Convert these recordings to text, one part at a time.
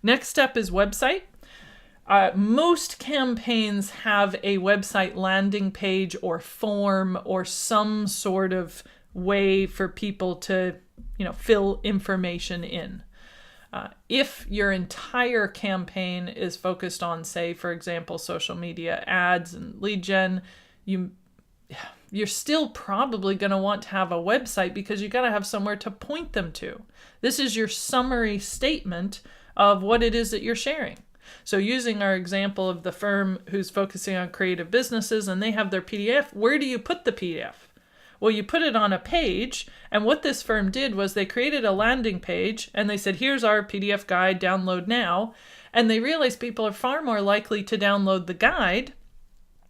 Next step is website. Most campaigns have a website landing page or form or some sort of way for people to, fill information in. If your entire campaign is focused on, say, for example, social media ads and lead gen, you're still probably going to want to have a website because you got to have somewhere to point them to. This is your summary statement of what it is that you're sharing. So using our example of the firm who's focusing on creative businesses and they have their PDF, where do you put the PDF? Well, you put it on a page, and what this firm did was they created a landing page and they said, here's our PDF guide, download now. And they realized people are far more likely to download the guide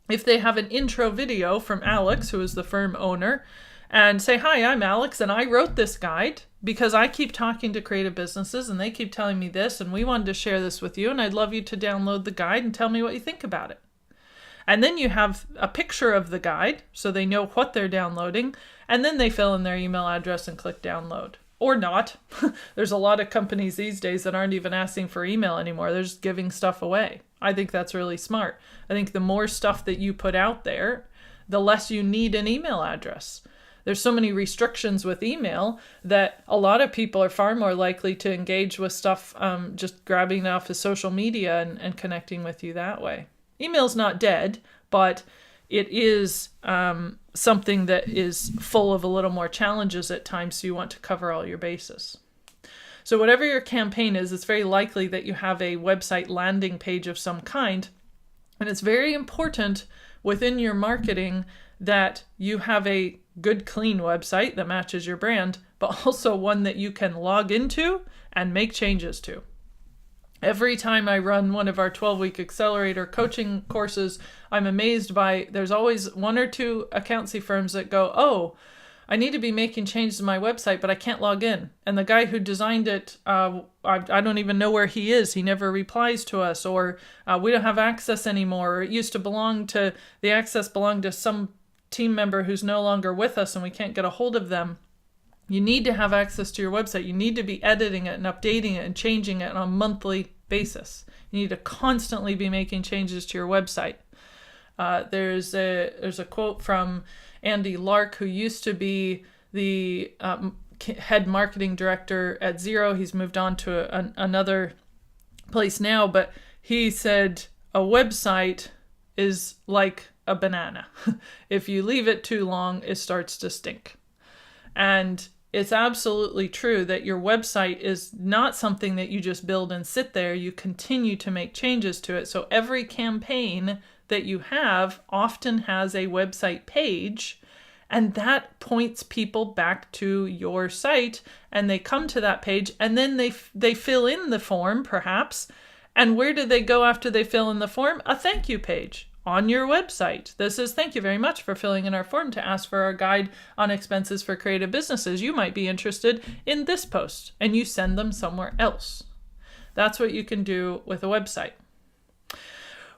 if they have an intro video from Alex, who is the firm owner, and say, hi, I'm Alex, and I wrote this guide because I keep talking to creative businesses and they keep telling me this, and we wanted to share this with you, and I'd love you to download the guide and tell me what you think about it. And then you have a picture of the guide so they know what they're downloading, and then they fill in their email address and click download. Or not. There's a lot of companies these days that aren't even asking for email anymore. They're just giving stuff away. I think that's really smart. I think the more stuff that you put out there, the less you need an email address. There's so many restrictions with email that a lot of people are far more likely to engage with stuff just grabbing it off of social media and connecting with you that way. Email's not dead, but it is something that is full of a little more challenges at times, so you want to cover all your bases. So whatever your campaign is, it's very likely that you have a website landing page of some kind, and it's very important within your marketing that you have a good, clean website that matches your brand, but also one that you can log into and make changes to. Every time I run one of our 12-week accelerator coaching courses, I'm amazed by, there's always one or two accountancy firms that go, oh, I need to be making changes to my website, but I can't log in. And the guy who designed it, I don't even know where he is. He never replies to us, or we don't have access anymore. Or it used to the access belonged to some team member who's no longer with us and we can't get a hold of them. You need to have access to your website. You need to be editing it and updating it and changing it on a monthly basis. You need to constantly be making changes to your website. There's a quote from Andy Lark, who used to be the head marketing director at Xero. He's moved on to another place now, but he said a website is like a banana. If you leave it too long, it starts to stink. And it's absolutely true that your website is not something that you just build and sit there. You continue to make changes to it. So every campaign that you have often has a website page, and that points people back to your site, and they come to that page, and then they fill in the form, perhaps. And where do they go after they fill in the form? A thank you page on your website. This is, thank you very much for filling in our form to ask for our guide on expenses for creative businesses. You might be interested in this post, and you send them somewhere else. That's what you can do with a website.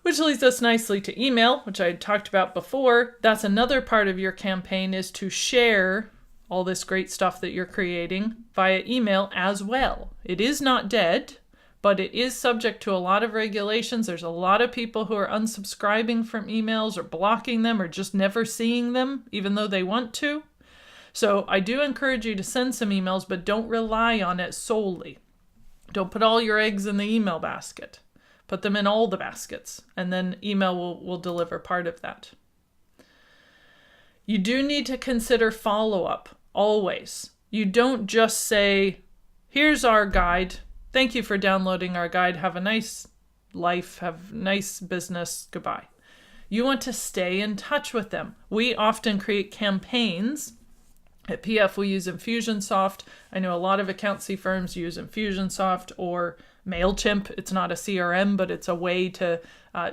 Which leads us nicely to email, which I had talked about before. That's another part of your campaign, is to share all this great stuff that you're creating via email as well. It is not dead, but it is subject to a lot of regulations. There's a lot of people who are unsubscribing from emails or blocking them or just never seeing them, even though they want to. So I do encourage you to send some emails, but don't rely on it solely. Don't put all your eggs in the email basket. Put them in all the baskets, and then email will deliver part of that. You do need to consider follow-up, always. You don't just say, here's our guide. Thank you for downloading our guide. Have a nice life. Have nice business. Goodbye. You want to stay in touch with them. We often create campaigns. At PF, we use Infusionsoft. I know a lot of accountancy firms use Infusionsoft or MailChimp. It's not a CRM, but it's a way to,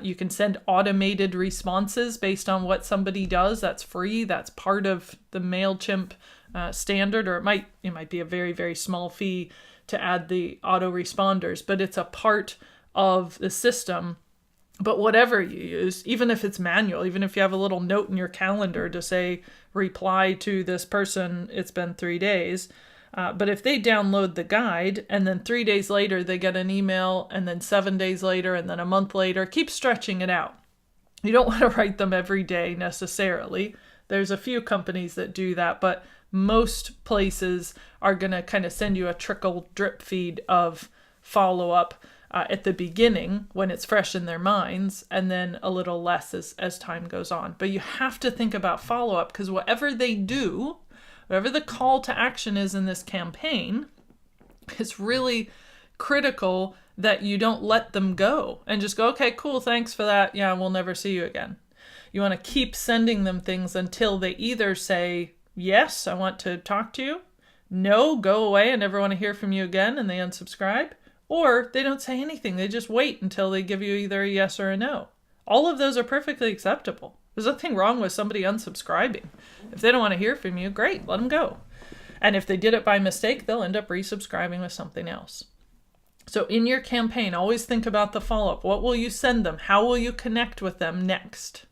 you can send automated responses based on what somebody does. That's free. That's part of the MailChimp standard, or it might be a very, very small fee to add the autoresponders, but it's a part of the system. But whatever you use, even if it's manual, even if you have a little note in your calendar to say, reply to this person, it's been 3 days, But if they download the guide and then 3 days later they get an email, and then 7 days later, and then a month later, keep stretching it out. You don't want to write them every day necessarily. There's a few companies that do that, but most places are going to kind of send you a trickle drip feed of follow-up at the beginning when it's fresh in their minds, and then a little less as time goes on. But you have to think about follow-up, because whatever they do, whatever the call to action is in this campaign, it's really critical that you don't let them go and just go, okay, cool, thanks for that. Yeah, we'll never see you again. You want to keep sending them things until they either say, yes, I want to talk to you. No, go away, I never want to hear from you again, and they unsubscribe. Or they don't say anything. They just wait until they give you either a yes or a no. All of those are perfectly acceptable. There's nothing wrong with somebody unsubscribing. If they don't want to hear from you, great, let them go. And if they did it by mistake, they'll end up resubscribing with something else. So in your campaign, always think about the follow-up. What will you send them? How will you connect with them next?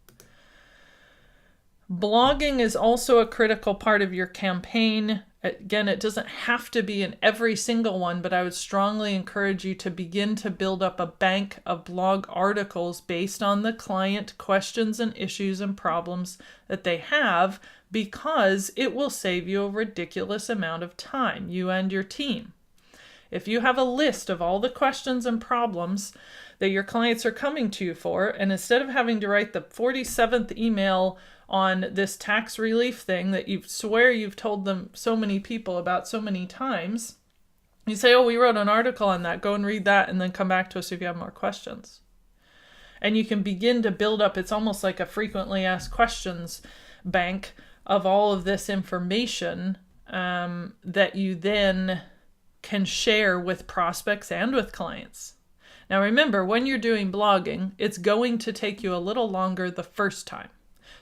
Blogging is also a critical part of your campaign. Again, it doesn't have to be in every single one, but I would strongly encourage you to begin to build up a bank of blog articles based on the client questions and issues and problems that they have, because it will save you a ridiculous amount of time, you and your team. If you have a list of all the questions and problems that your clients are coming to you for, and instead of having to write the 47th email on this tax relief thing that you swear you've told them so many people about so many times, you say, oh, we wrote an article on that, go and read that, and then come back to us if you have more questions. And you can begin to build up, it's almost like a frequently asked questions bank of all of this information that you then can share with prospects and with clients. Now remember, when you're doing blogging, it's going to take you a little longer the first time.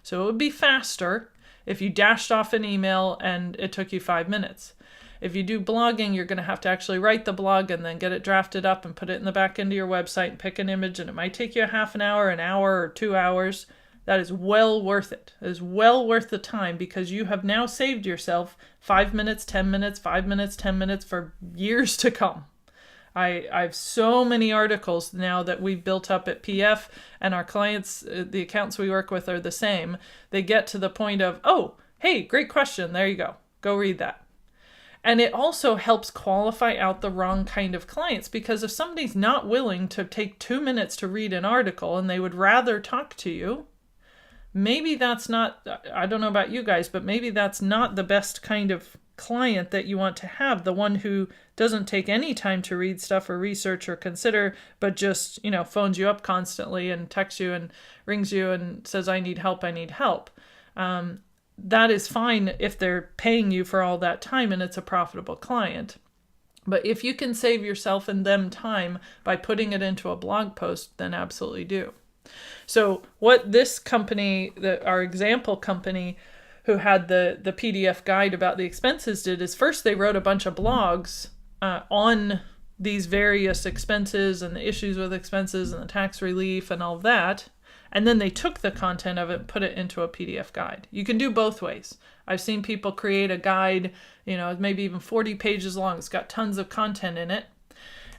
So it would be faster if you dashed off an email and it took you 5 minutes. If you do blogging, you're going to have to actually write the blog and then get it drafted up and put it in the back end of your website and pick an image, and it might take you a half an hour, or 2 hours. That is well worth it. It is well worth the time, because you have now saved yourself 5 minutes, 10 minutes, 5 minutes, 10 minutes for years to come. I have so many articles now that we've built up at PF, and our clients, the accounts we work with, are the same. They get to the point of, oh, hey, great question. There you go. Go read that. And it also helps qualify out the wrong kind of clients, because if somebody's not willing to take 2 minutes to read an article and they would rather talk to you, maybe that's not, I don't know about you guys, but maybe that's not the best kind of client that you want to have. The one who doesn't take any time to read stuff or research or consider, but just, phones you up constantly and texts you and rings you and says, I need help, I need help. That is fine if they're paying you for all that time and it's a profitable client. But if you can save yourself and them time by putting it into a blog post, then absolutely do. So what this company, our example company, who had the PDF guide about the expenses did, is first they wrote a bunch of blogs on these various expenses and the issues with expenses and the tax relief and all of that. And then they took the content of it and put it into a PDF guide. You can do both ways. I've seen people create a guide, maybe even 40 pages long. It's got tons of content in it.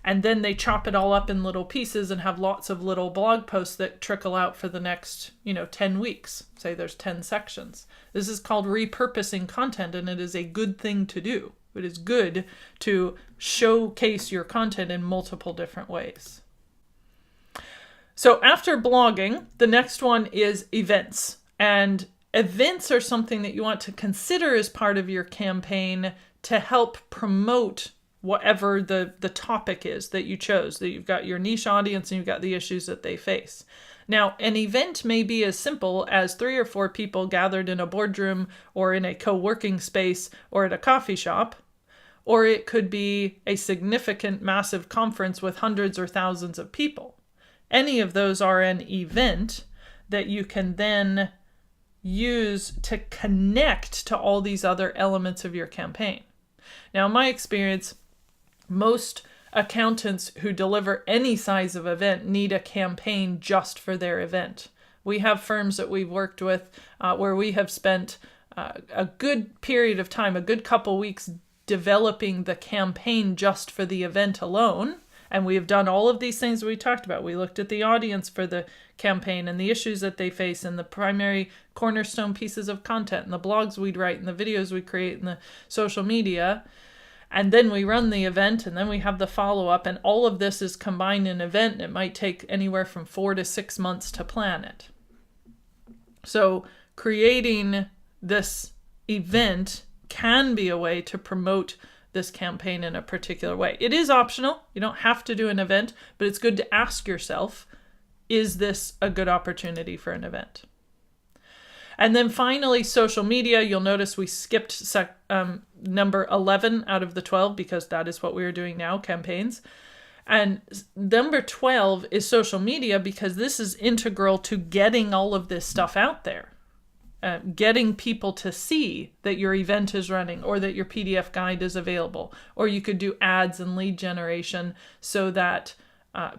And then they chop it all up in little pieces and have lots of little blog posts that trickle out for the next, 10 weeks. Say there's 10 sections. This is called repurposing content, and it is a good thing to do. It is good to showcase your content in multiple different ways. So after blogging, the next one is events. And events are something that you want to consider as part of your campaign to help promote whatever the topic is that you chose, that you've got your niche audience and you've got the issues that they face. Now, an event may be as simple as 3 or 4 people gathered in a boardroom or in a co-working space or at a coffee shop, or it could be a significant, massive conference with hundreds or thousands of people. Any of those are an event that you can then use to connect to all these other elements of your campaign. Now, in my experience, most accountants who deliver any size of event need a campaign just for their event. We have firms that we've worked with where we have spent a good period of time, a good couple weeks, developing the campaign just for the event alone. And we have done all of these things we talked about. We looked at the audience for the campaign and the issues that they face and the primary cornerstone pieces of content and the blogs we'd write and the videos we create and the social media. And then we run the event and then we have the follow-up, and all of this is combined in an event, and it might take anywhere from 4 to 6 months to plan it. So creating this event can be a way to promote this campaign in a particular way. It is optional. You don't have to do an event, but it's good to ask yourself, is this a good opportunity for an event? And then finally, social media. You'll notice we skipped number 11 out of the 12 because that is what we are doing now, campaigns. And number 12 is social media because this is integral to getting all of this stuff out there. Getting people to see that your event is running or that your PDF guide is available. Or you could do ads and lead generation so that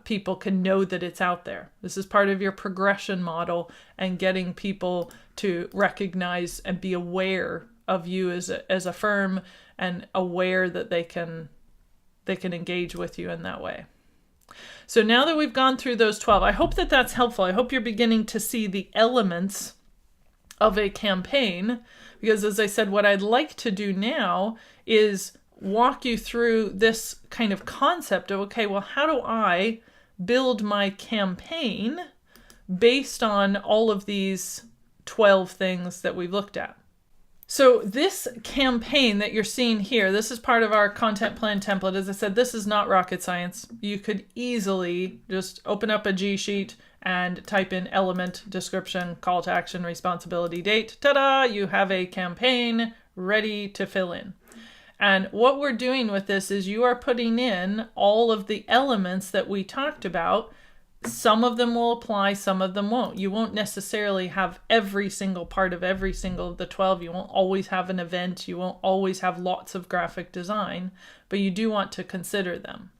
people can know that it's out there. This is part of your progression model and getting people to recognize and be aware of you as a firm and aware that they can engage with you in that way. So now that we've gone through those 12, I hope that that's helpful. I hope you're beginning to see the elements of a campaign, because as I said, what I'd like to do now is walk you through this kind of concept of, okay, well, how do I build my campaign based on all of these 12 things that we've looked at? So this campaign that you're seeing here, this is part of our content plan template. As I said, this is not rocket science. You could easily just open up a G sheet and type in element, description, call to action, responsibility, date. Ta-da! You have a campaign ready to fill in. And what we're doing with this is you are putting in all of the elements that we talked about. Some of them will apply, some of them won't. You won't necessarily have every single part of every single of the 12. You won't always have an event. You won't always have lots of graphic design, but you do want to consider them.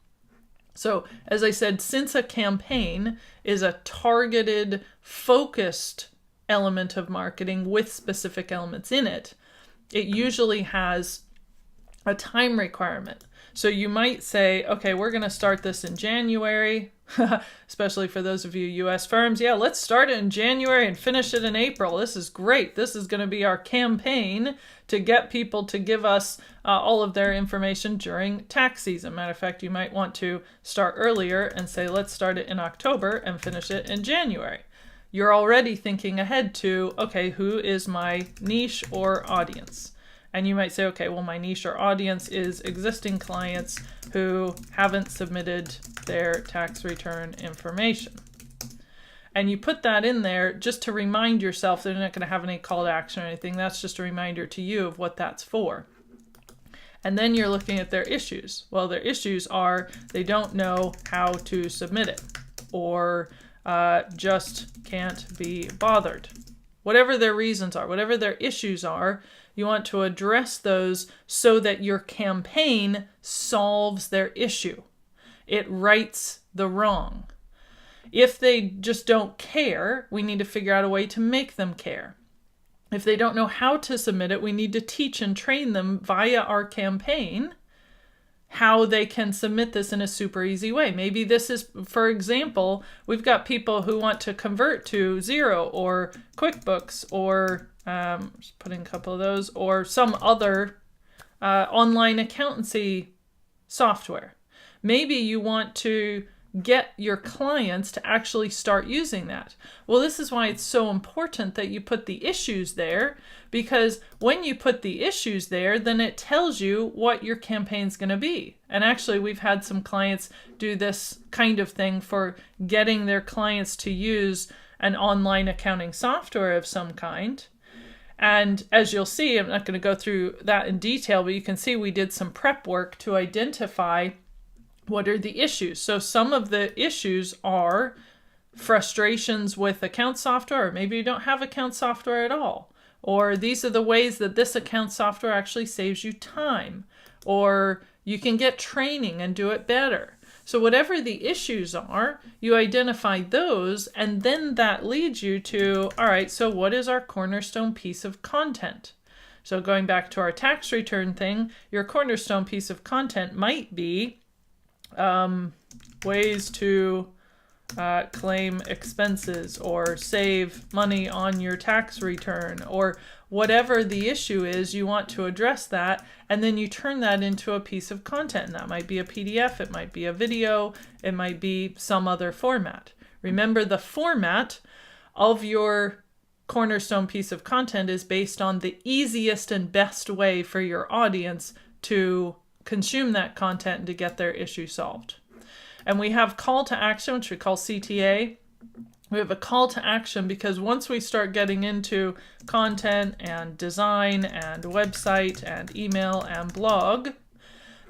So, as I said, since a campaign is a targeted, focused element of marketing with specific elements in it, it usually has a time requirement. So you might say, okay, we're going to start this in January, especially for those of you US firms. Yeah, let's start it in January and finish it in April. This is great. This is going to be our campaign to get people to give us all of their information during tax season. Matter of fact, you might want to start earlier and say, let's start it in October and finish it in January. You're already thinking ahead to, okay, who is my niche or audience? And you might say, okay, well, my niche or audience is existing clients who haven't submitted their tax return information. And you put that in there just to remind yourself. They're not going to have any call to action or anything. That's just a reminder to you of what that's for. And then you're looking at their issues. Well, their issues are they don't know how to submit it or just can't be bothered. Whatever their reasons are, whatever their issues are, you want to address those so that your campaign solves their issue. It rights the wrong. If they just don't care, we need to figure out a way to make them care. If they don't know how to submit it, we need to teach and train them via our campaign how they can submit this in a super easy way. Maybe this is, for example, we've got people who want to convert to Xero or QuickBooks or just putting a couple of those, or some other online accountancy software. Maybe you want to get your clients to actually start using that. Well, this is why it's so important that you put the issues there, because when you put the issues there, then it tells you what your campaign's going to be. And actually, we've had some clients do this kind of thing for getting their clients to use an online accounting software of some kind. And as you'll see, I'm not going to go through that in detail, but you can see we did some prep work to identify what are the issues. So some of the issues are frustrations with account software, or maybe you don't have account software at all. Or these are the ways that this account software actually saves you time. Or you can get training and do it better. So whatever the issues are, you identify those, and then that leads you to, all right, so what is our cornerstone piece of content? So going back to our tax return thing, your cornerstone piece of content might be ways to claim expenses or save money on your tax return, or whatever the issue is, you want to address that, and then you turn that into a piece of content. And that might be a PDF, it might be a video, it might be some other format. Remember, the format of your cornerstone piece of content is based on the easiest and best way for your audience to consume that content and to get their issue solved. And we have call to action, which we call CTA. We have a call to action because once we start getting into content and design and website and email and blog,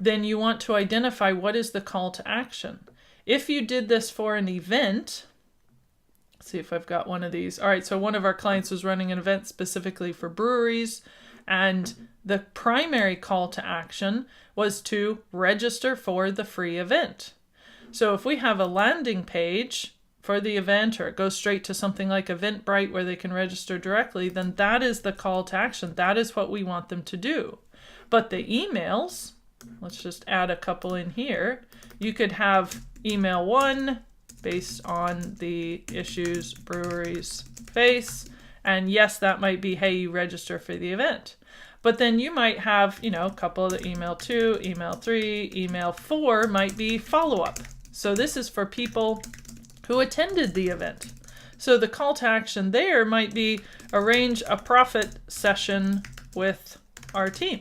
then you want to identify what is the call to action. If you did this for an event, let's see if I've got one of these. All right, so one of our clients was running an event specifically for breweries, and the primary call to action was to register for the free event. So if we have a landing page for the event, or it goes straight to something like Eventbrite where they can register directly, then that is the call to action. That is what we want them to do. But the emails, let's just add a couple in here. You could have email 1 based on the issues breweries face. And yes, that might be, hey, you register for the event. But then you might have, a couple of the email 2, email 3, email 4 might be follow-up. So this is for people who attended the event. So the call to action there might be arrange a profit session with our team.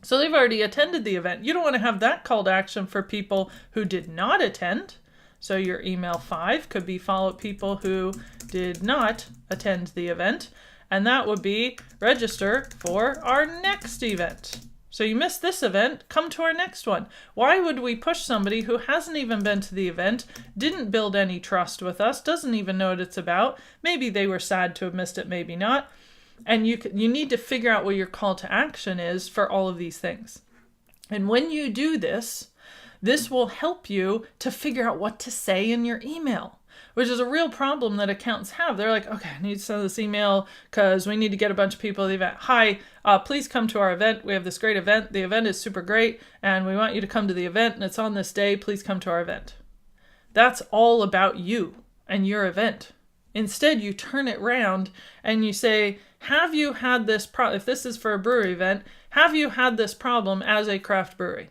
So they've already attended the event. You don't want to have that call to action for people who did not attend. So your email 5 could be follow people who did not attend the event. And that would be register for our next event. So you missed this event, come to our next one. Why would we push somebody who hasn't even been to the event, didn't build any trust with us, doesn't even know what it's about? Maybe they were sad to have missed it, maybe not. And you need to figure out what your call to action is for all of these things. And when you do this, this will help you to figure out what to say in your email, which is a real problem that accountants have. They're like, okay, I need to send this email because we need to get a bunch of people to the event. Hi, please come to our event. We have this great event. The event is super great, and we want you to come to the event, and it's on this day. Please come to our event. That's all about you and your event. Instead, you turn it around and you say, have you had this problem? If this is for a brewery event, have you had this problem as a craft brewery?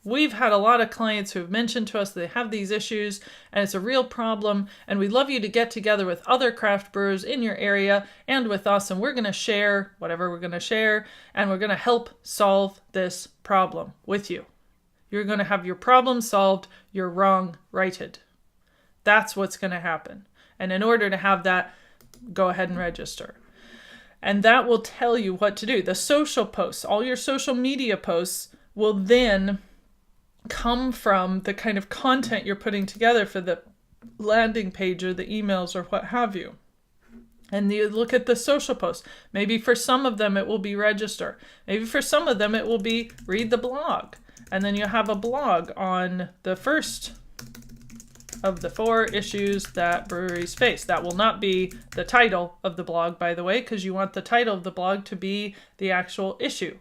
We've had a lot of clients who have mentioned to us they have these issues and it's a real problem, and we'd love you to get together with other craft brewers in your area and with us, and we're going to share whatever we're going to share, and we're going to help solve this problem with you. You're going to have your problem solved, your wrong righted. That's what's going to happen. And in order to have that, go ahead and register. And that will tell you what to do. The social posts, all your social media posts will then come from the kind of content you're putting together for the landing page or the emails or what have you. And you look at the social posts. Maybe for some of them it will be register. Maybe for some of them it will be read the blog. And then you have a blog on the first of the 4 issues that breweries face. That will not be the title of the blog, by the way, because you want the title of the blog to be the actual issue.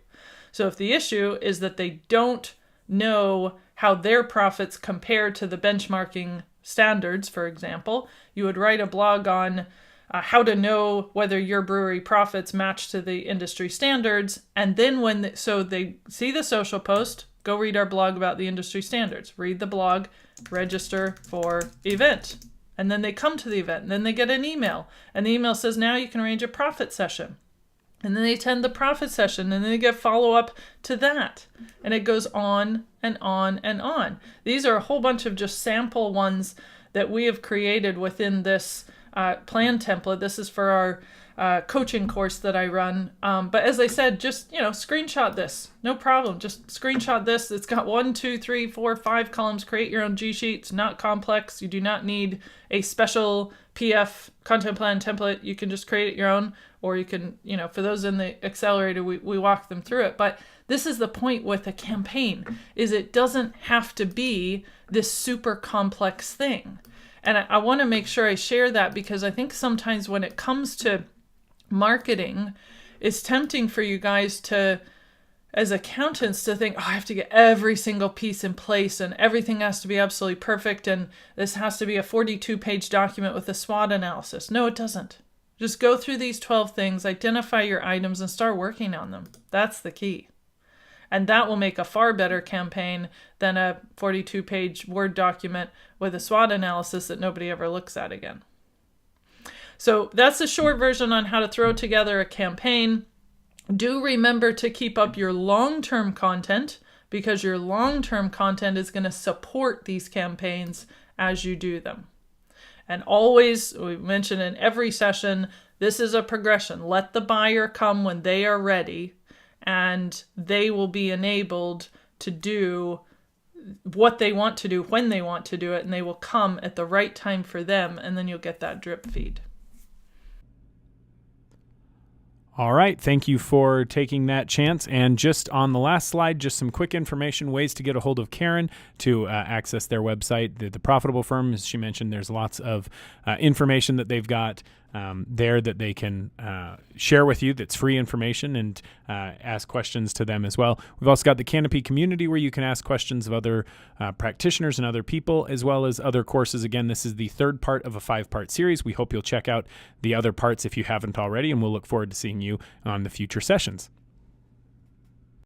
So if the issue is that they don't know how their profits compare to the benchmarking standards, for example, you would write a blog on how to know whether your brewery profits match to the industry standards. And then so they see the social post, go read our blog about the industry standards, read the blog, register for event. And then they come to the event, and then they get an email, and the email says, now you can arrange a profit session. And then they attend the profit session, and then they get follow-up to that. And it goes on and on and on. These are a whole bunch of just sample ones that we have created within this plan template. This is for our coaching course that I run. But as I said, just, screenshot this. No problem. Just screenshot this. It's got 1, 2, 3, 4, 5 columns. Create your own G sheet. It's not complex. You do not need a special PF content plan template. You can just create it your own, or you can, for those in the accelerator, we walk them through it. But this is the point with a campaign, is it doesn't have to be this super complex thing. And I want to make sure I share that, because I think sometimes when it comes to marketing, it's tempting for you guys to, as accountants, to think, oh, I have to get every single piece in place and everything has to be absolutely perfect and this has to be a 42-page document with a SWOT analysis. No, it doesn't. Just go through these 12 things, identify your items, and start working on them. That's the key. And that will make a far better campaign than a 42-page Word document with a SWOT analysis that nobody ever looks at again. So that's the short version on how to throw together a campaign. Do remember to keep up your long-term content, because your long-term content is going to support these campaigns as you do them. And always, we mention in every session, this is a progression. Let the buyer come when they are ready, and they will be enabled to do what they want to do when they want to do it, and they will come at the right time for them, and then you'll get that drip feed. All right. Thank you for taking that chance. And just on the last slide, just some quick information, ways to get a hold of Karen to access their website. The Profitable Firm, as she mentioned, there's lots of information that they've got there that they can share with you that's free information, and ask questions to them as well. We've also got the Canopy community where you can ask questions of other practitioners and other people, as well as other courses. Again, this is the third part of a 5-part series. We hope you'll check out the other parts if you haven't already, and we'll look forward to seeing you on the future sessions.